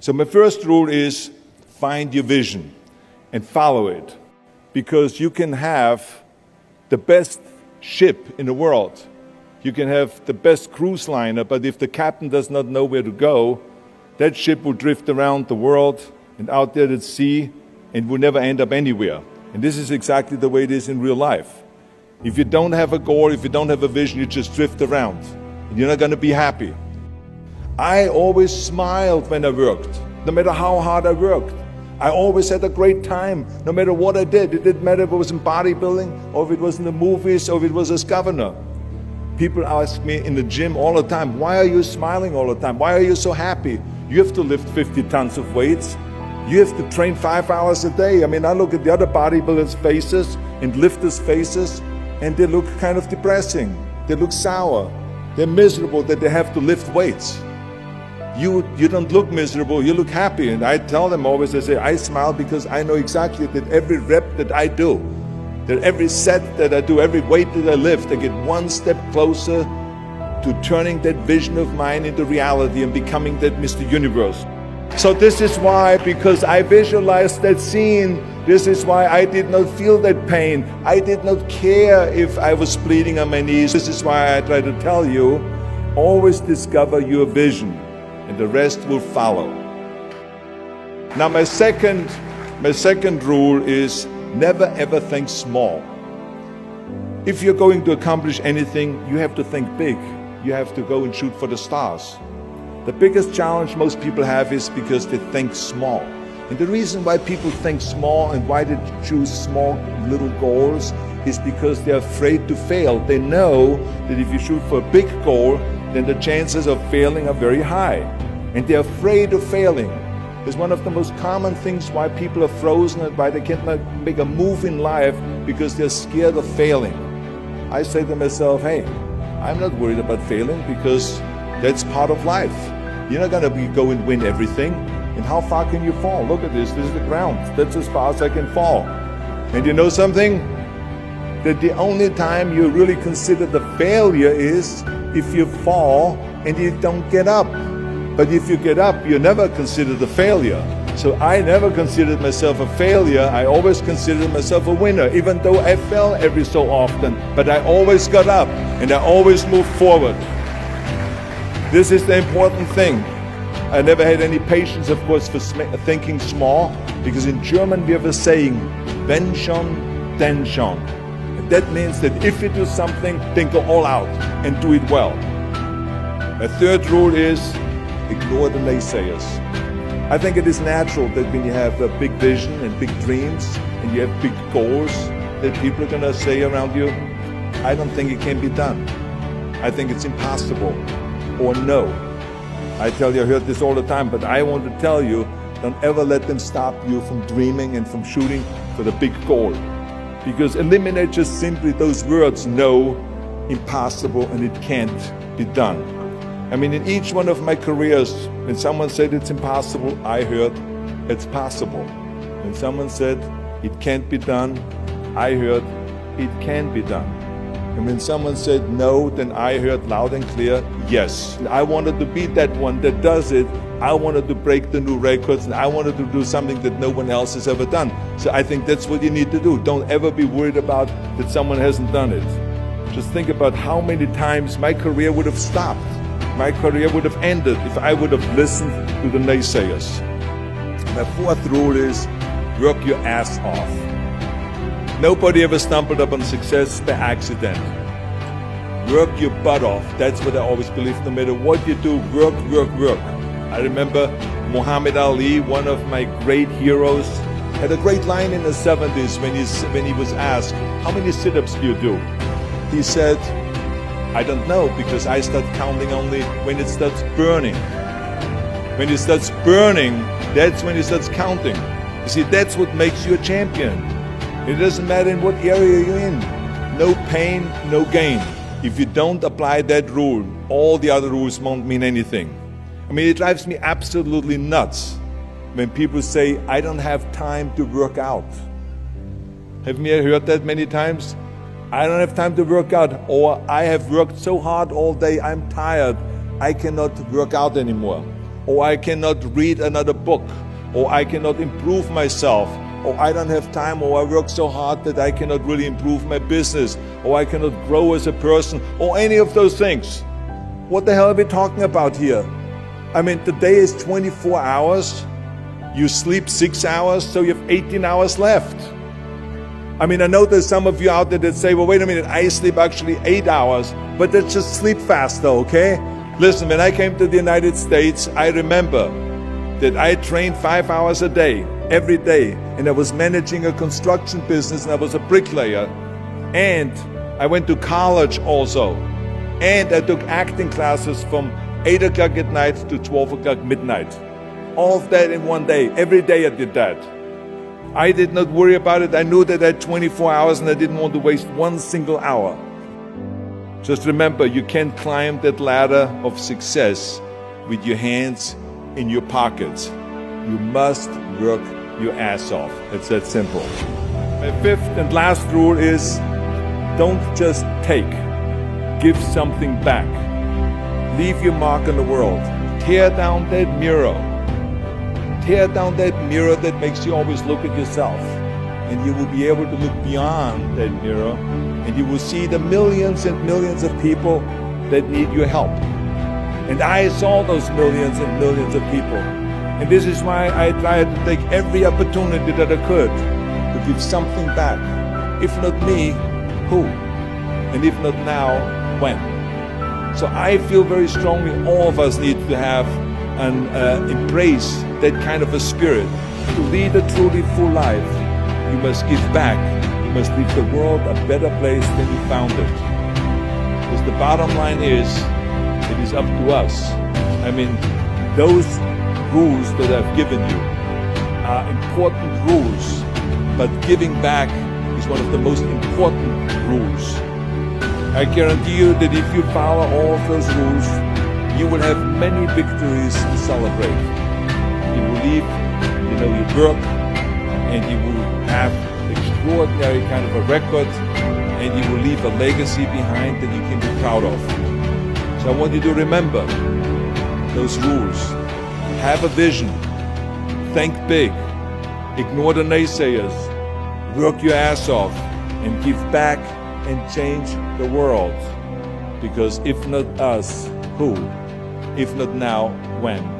So my first rule is find your vision and follow it, because you can have the best ship in the world. You can have the best cruise liner, but if the captain does not know where to go, that ship will drift around the world and out there at sea and will never end up anywhere. And this is exactly the way it is in real life. If you don't have a goal, if you don't have a vision, you just drift around and you're not going to be happy. I always smiled when I worked, no matter how hard I worked. I always had a great time, no matter what I did. It didn't matter if it was in bodybuilding, or if it was in the movies, or if it was as governor. People ask me in the gym all the time, why are you smiling all the time? Why are you so happy? You have to lift 50 tons of weights. You have to train 5 hours a day. I mean, I look at the other bodybuilders' faces and lifters' faces, and they look kind of depressing. They look sour. They're miserable that they have to lift weights. You don't look miserable, you look happy. And I tell them always, I say, I smile because I know exactly that every rep that I do, that every set that I do, every weight that I lift, I get one step closer to turning that vision of mine into reality and becoming that Mr. Universe. So this is why, because I visualized that scene, this is why I did not feel that pain. I did not care if I was bleeding on my knees. This is why I try to tell you, always discover your vision, and the rest will follow. Now my second rule is never ever think small. If you're going to accomplish anything, you have to think big. You have to go and shoot for the stars. The biggest challenge most people have is because they think small. And the reason why people think small and why they choose small little goals is because they're afraid to fail. They know that if you shoot for a big goal, then the chances of failing are very high. And they're afraid of failing. It's one of the most common things why people are frozen and why they can't make a move in life, because they're scared of failing. I say to myself, hey, I'm not worried about failing because that's part of life. You're not going to go and win everything. And how far can you fall? Look at this. This is the ground. That's as far as I can fall. And you know something? That the only time you really consider the failure is if you fall and you don't get up. But if you get up, you never consider the failure. So I never considered myself a failure. I always considered myself a winner, even though I fell every so often. But I always got up and I always moved forward. This is the important thing. I never had any patience, of course, for thinking small, because in German we have a saying, wenn schon, denn schon. And that means that if you do something, then go all out and do it well. My third rule is ignore the naysayers. I think it is natural that when you have a big vision and big dreams and you have big goals, that people are going to say around you, I don't think it can be done. I think it's impossible. Or no. I tell you, I heard this all the time, but I want to tell you, don't ever let them stop you from dreaming and from shooting for the big goal. Because eliminate just simply those words, no, impossible, and it can't be done. I mean, in each one of my careers, when someone said it's impossible, I heard it's possible. When someone said it can't be done, I heard it can be done. And when someone said no, then I heard loud and clear, yes. And I wanted to be that one that does it. I wanted to break the new records, and I wanted to do something that no one else has ever done. So I think that's what you need to do. Don't ever be worried about that someone hasn't done it. Just think about how many times my career would have stopped. My career would have ended if I would have listened to the naysayers. My fourth rule is work your ass off. Nobody ever stumbled upon success by accident. Work your butt off. That's what I always believe. No matter what you do, work, work, work. I remember Muhammad Ali, one of my great heroes, had a great line in the 70s when he was asked, how many sit-ups do you do? He said, I don't know, because I start counting only when it starts burning. When it starts burning, that's when it starts counting. You see, that's what makes you a champion. It doesn't matter in what area you're in. No pain, no gain. If you don't apply that rule, all the other rules won't mean anything. I mean, it drives me absolutely nuts when people say, I don't have time to work out. Haven't you heard that many times? I don't have time to work out, or I have worked so hard all day, I'm tired, I cannot work out anymore. or I cannot read another book, or I cannot improve myself, or I don't have time, or I work so hard that I cannot really improve my business, or I cannot grow as a person, or any of those things. What the hell are we talking about here? I mean, the day is 24 hours. You sleep 6 hours, so you have 18 hours left. I mean, I know there's some of you out there that say, well, wait a minute, I sleep actually 8 hours, but that's just sleep faster, okay? Listen, when I came to the United States, I remember that I trained 5 hours a day, every day, and I was managing a construction business, and I was a bricklayer, and I went to college also, and I took acting classes from 8 o'clock at night to 12 o'clock midnight. All of that in one day. Every day I did that. I did not worry about it. I knew that I had 24 hours and I didn't want to waste one single hour. Just remember, you can't climb that ladder of success with your hands in your pockets. You must work your ass off. It's that simple. My fifth and last rule is, don't just take. Give something back. Leave your mark on the world. Tear down that mirror. Tear down that mirror that makes you always look at yourself. And you will be able to look beyond that mirror, and you will see the millions and millions of people that need your help. And I saw those millions and millions of people. And this is why I tried to take every opportunity that I could to give something back. If not me, who? And if not now, when? So I feel very strongly all of us need to have and embrace that kind of a spirit. To lead a truly full life, you must give back. You must leave the world a better place than you found it. Because the bottom line is, it is up to us. I mean, those rules that I've given you are important rules, but giving back is one of the most important rules. I guarantee you that if you follow all of those rules, you will have many victories to celebrate. You will leave, your work, and you will have extraordinary kind of a record, and you will leave a legacy behind that you can be proud of. So I want you to remember those rules. Have a vision. Think big. Ignore the naysayers. Work your ass off and give back and change the world. Because if not us, who? If not now, when?